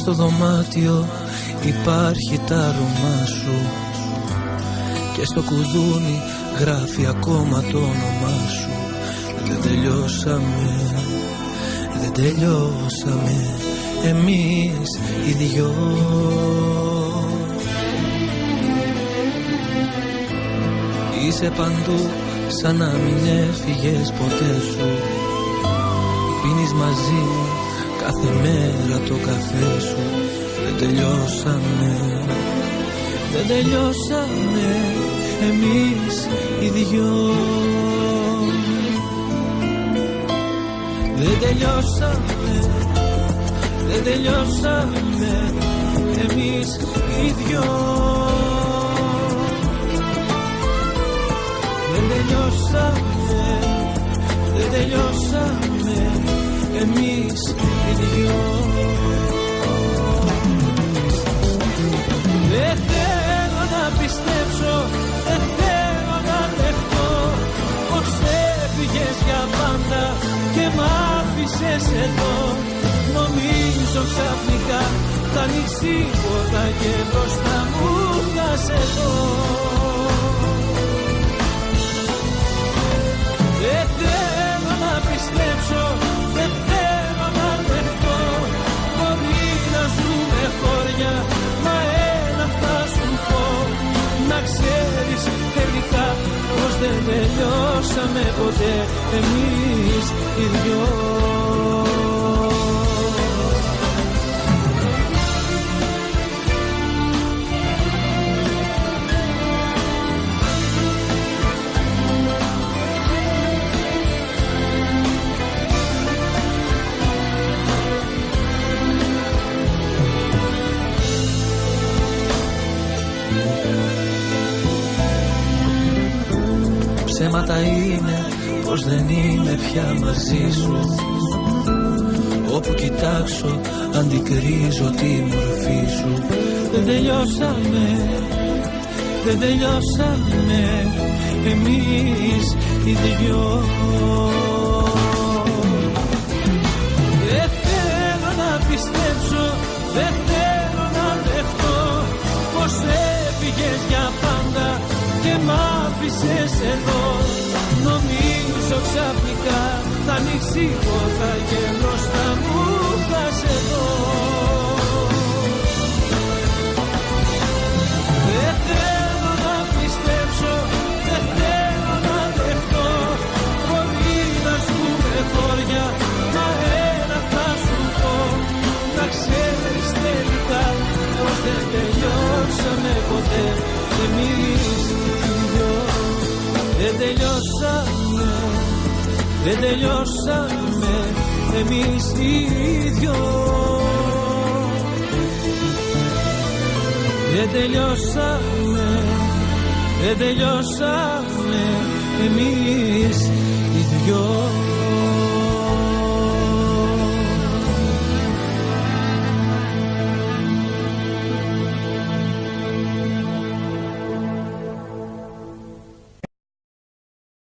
στο δωμάτιο υπάρχει τ' άρωμά σου και στο κουδούνι γράφει ακόμα το όνομά σου. Δεν τελειώσαμε, δεν τελειώσαμε εμείς οι δυο. Είσαι παντού σαν να μην έφυγες ποτέ σου. Πίνεις μαζί μου κάθε μέρα το καφέ σου. Δεν τελειώσαμε, δεν τελειώσαμε εμείς οι δυο. Δεν τελειώσαμε, δεν τελειώσαμε εμείς οι δυο. Δεν τελειώσαμε, δεν τελειώσαμε εμείς οι δυο. Δεν θέλω να πιστέψω, δεν θέλω να δεχτώ πως έφυγες για πάντα και μ' άφησες εδώ. Νομίζω ξαφνικά θα ανοίξει πόρτα και μπροστά μου θα σε δω. Δεν θέλω να πιστέψω, δεν θέλω να δεχτώ. Μπορεί να ζούμε χώρια, μα ένα θα σου πω. Να ξέρεις τελικά πως δεν τελειώσαμε ποτέ εμείς οι δυο. Ψέματα είναι πως δεν είμαι πια μαζί σου. Όπου κοιτάξω αντικρίζω τη μορφή σου. Δεν τελειώσαμε, δεν τελειώσαμε εμείς οι δυο. Δεν θέλω να πιστέψω, δεν θέλω να δεχτώ πως έφυγες για πάντα και μ' άφησες εδώ. Νομίζω ξαφνικά θα ανοίξει η πόρτα και μπροστά μου θα σε δω. Δεν θέλω να πιστέψω, δεν θέλω να δεχτώ. Μπορεί να ζούμε χώρια, μα ένα θα σου πω. Να ξέρεις τελικά πως δεν τελειώσαμε ποτέ εμείς οι δυο. Δεν τελειώσαμε, δεν τελειώσαμε εμείς οι δυο. Δεν τελειώσαμε, δεν τελειώσαμε